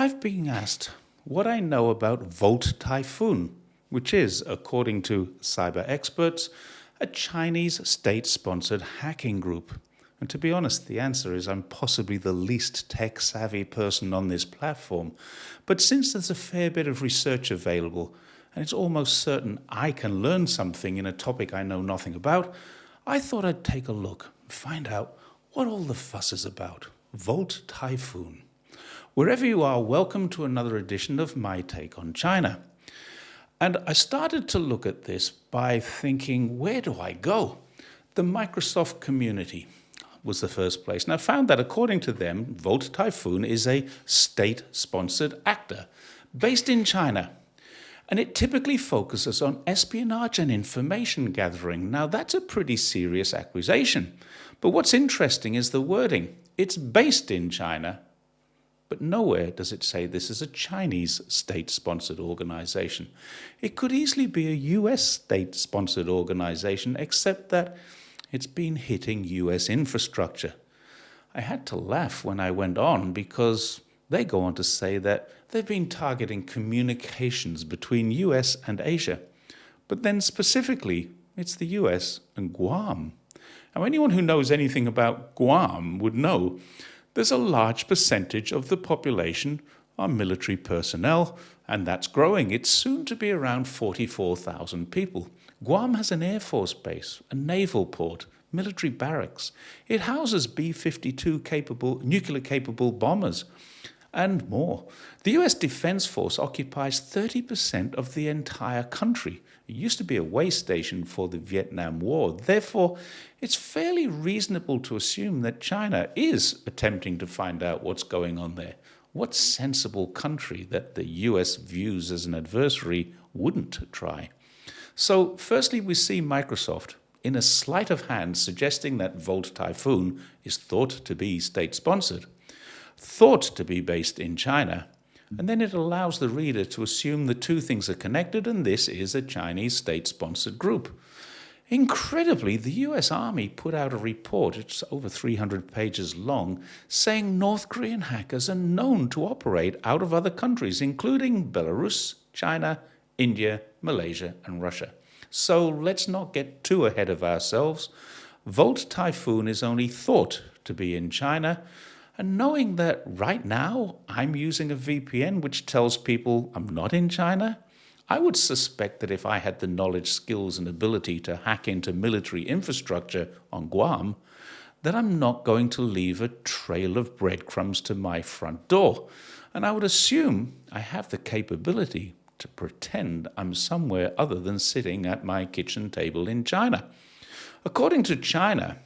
I've been asked what I know about Volt Typhoon, which is, according to cyber experts, a Chinese state-sponsored hacking group. And to be honest, the answer is I'm possibly the least tech-savvy person on this platform. But since there's a fair bit of research available, and it's almost certain I can learn something in a topic I know nothing about, I thought I'd take a look and find out what all the fuss is about. Volt Typhoon. Wherever you are, welcome to another edition of My Take on China. And I started to look at this by thinking, where do I go? The Microsoft community was the first place. And I found that according to them, Volt Typhoon is a state-sponsored actor based in China. And it typically focuses on espionage and information gathering. Now, that's a pretty serious accusation. But what's interesting is the wording. It's based in China, but nowhere does it say this is a Chinese state-sponsored organization. It could easily be a US state-sponsored organization, except that it's been hitting US infrastructure. I had to laugh when I went on because they go on to say that they've been targeting communications between US and Asia. But then specifically, it's the US and Guam. Now, anyone who knows anything about Guam would know there's a large percentage of the population are military personnel, and that's growing. It's soon to be around 44,000 people. Guam has an Air Force base, a naval port, military barracks. It houses B-52 nuclear-capable bombers, and more. The US Defense Force occupies 30% of the entire country. It used to be a way station for the Vietnam War. Therefore, it's fairly reasonable to assume that China is attempting to find out what's going on there. What sensible country that the US views as an adversary wouldn't try? So, firstly, we see Microsoft in a sleight of hand suggesting that Volt Typhoon is thought to be state-sponsored, thought to be based in China, and then it allows the reader to assume the two things are connected and this is a Chinese state-sponsored group. Incredibly, the US Army put out a report, it's over 300 pages long, saying North Korean hackers are known to operate out of other countries, including Belarus, China, India, Malaysia, and Russia. So let's not get too ahead of ourselves. Volt Typhoon is only thought to be in China, and knowing that right now I'm using a VPN which tells people I'm not in China, I would suspect that if I had the knowledge, skills, and ability to hack into military infrastructure on Guam, that I'm not going to leave a trail of breadcrumbs to my front door. And I would assume I have the capability to pretend I'm somewhere other than sitting at my kitchen table in China. According to China,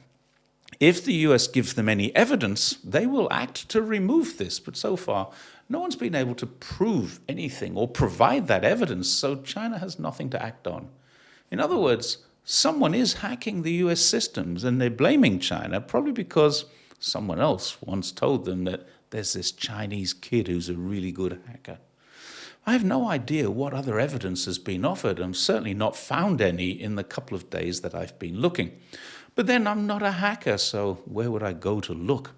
if the US gives them any evidence, they will act to remove this. But so far, no one's been able to prove anything or provide that evidence, so China has nothing to act on. In other words, someone is hacking the US systems, and they're blaming China, probably because someone else once told them that there's this Chinese kid who's a really good hacker. I have no idea what other evidence has been offered. I'm certainly not found any in the couple of days that I've been looking. But then I'm not a hacker, so where would I go to look?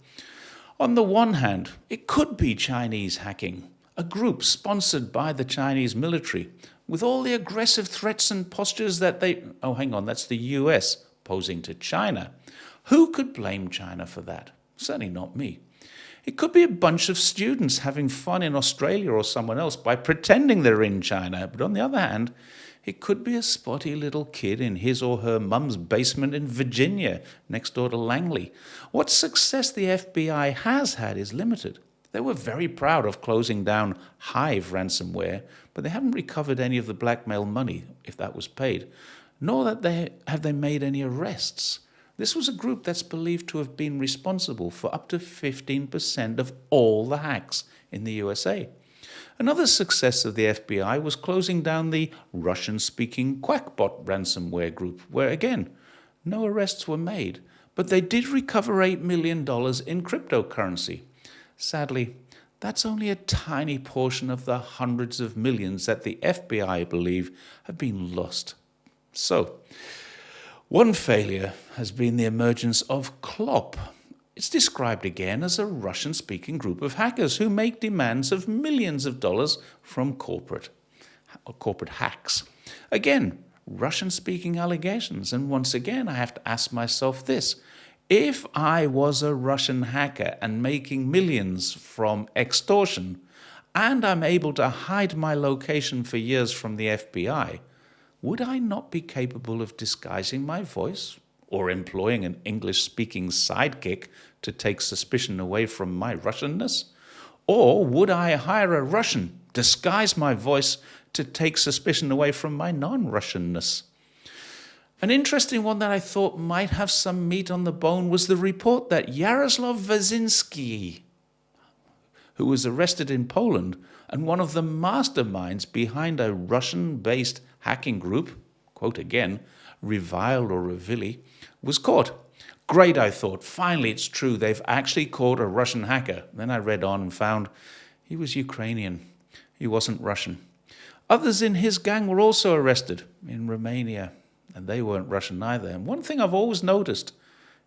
On the one hand, it could be Chinese hacking, a group sponsored by the Chinese military, with all the aggressive threats and postures that that's the US posing to China. Who could blame China for that? Certainly not me. It could be a bunch of students having fun in Australia or someone else by pretending they're in China. But on the other hand, it could be a spotty little kid in his or her mum's basement in Virginia, next door to Langley. What success the FBI has had is limited. They were very proud of closing down Hive ransomware, but they haven't recovered any of the blackmail money, if that was paid, nor have they made any arrests. This was a group that's believed to have been responsible for up to 15% of all the hacks in the USA. Another success of the FBI was closing down the Russian-speaking Quackbot ransomware group, where, again, no arrests were made, but they did recover $8 million in cryptocurrency. Sadly, that's only a tiny portion of the hundreds of millions that the FBI believe have been lost. So, one failure has been the emergence of CLOP, It's described again as a Russian-speaking group of hackers who make demands of millions of dollars from corporate hacks. Again, Russian-speaking allegations. And once again, I have to ask myself this. If I was a Russian hacker and making millions from extortion, and I'm able to hide my location for years from the FBI, would I not be capable of disguising my voice or employing an English-speaking sidekick to take suspicion away from my Russianness? Or would I hire a Russian, disguise my voice to take suspicion away from my non-Russianness? An interesting one that I thought might have some meat on the bone was the report that Yaroslav Wazinski, who was arrested in Poland and one of the masterminds behind a Russian-based hacking group, quote again, Revile or Revili, was caught. Great, I thought. Finally, it's true. They've actually caught a Russian hacker. Then I read on and found he was Ukrainian. He wasn't Russian. Others in his gang were also arrested in Romania, and they weren't Russian either. And one thing I've always noticed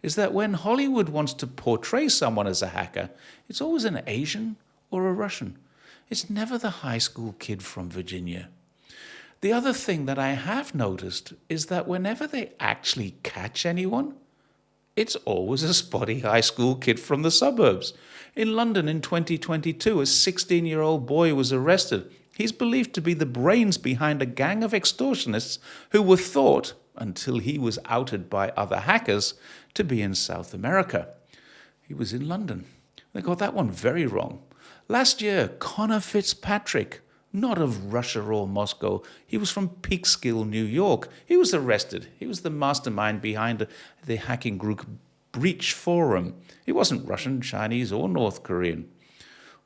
is that when Hollywood wants to portray someone as a hacker, it's always an Asian or a Russian. It's never the high school kid from Virginia. The other thing that I have noticed is that whenever they actually catch anyone, it's always a spotty high school kid from the suburbs. In London in 2022, a 16-year-old boy was arrested. He's believed to be the brains behind a gang of extortionists who were thought, until he was outed by other hackers, to be in South America. He was in London. They got that one very wrong. Last year, Connor Fitzpatrick, not of Russia or Moscow, he was from Peekskill, New York. He was arrested. He was the mastermind behind the hacking group Breach Forum. He wasn't Russian, Chinese, or North Korean.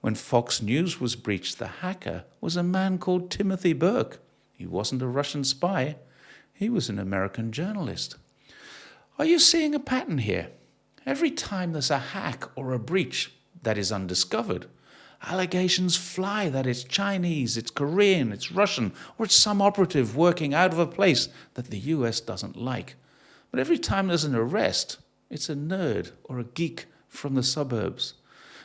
When Fox News was breached, the hacker was a man called Timothy Burke. He wasn't a Russian spy. He was an American journalist. Are you seeing a pattern here? Every time there's a hack or a breach that is undiscovered, allegations fly that it's Chinese, it's Korean, it's Russian, or it's some operative working out of a place that the US doesn't like. But every time there's an arrest, it's a nerd or a geek from the suburbs.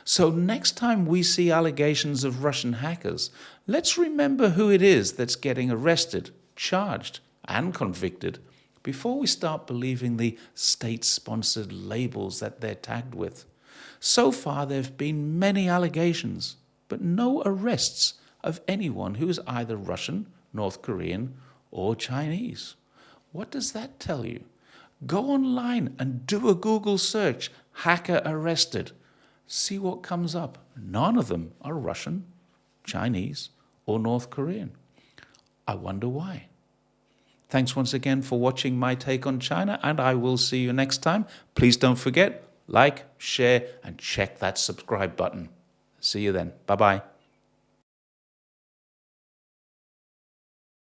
So next time we see allegations of Russian hackers, let's remember who it is that's getting arrested, charged, and convicted before we start believing the state-sponsored labels that they're tagged with. So far, there have been many allegations, but no arrests of anyone who is either Russian, North Korean, or Chinese. What does that tell you? Go online and do a Google search, hacker arrested. See what comes up. None of them are Russian, Chinese, or North Korean. I wonder why. Thanks once again for watching my take on China, and I will see you next time. Please don't forget, like, share, and check that subscribe button. See you then. Bye-bye.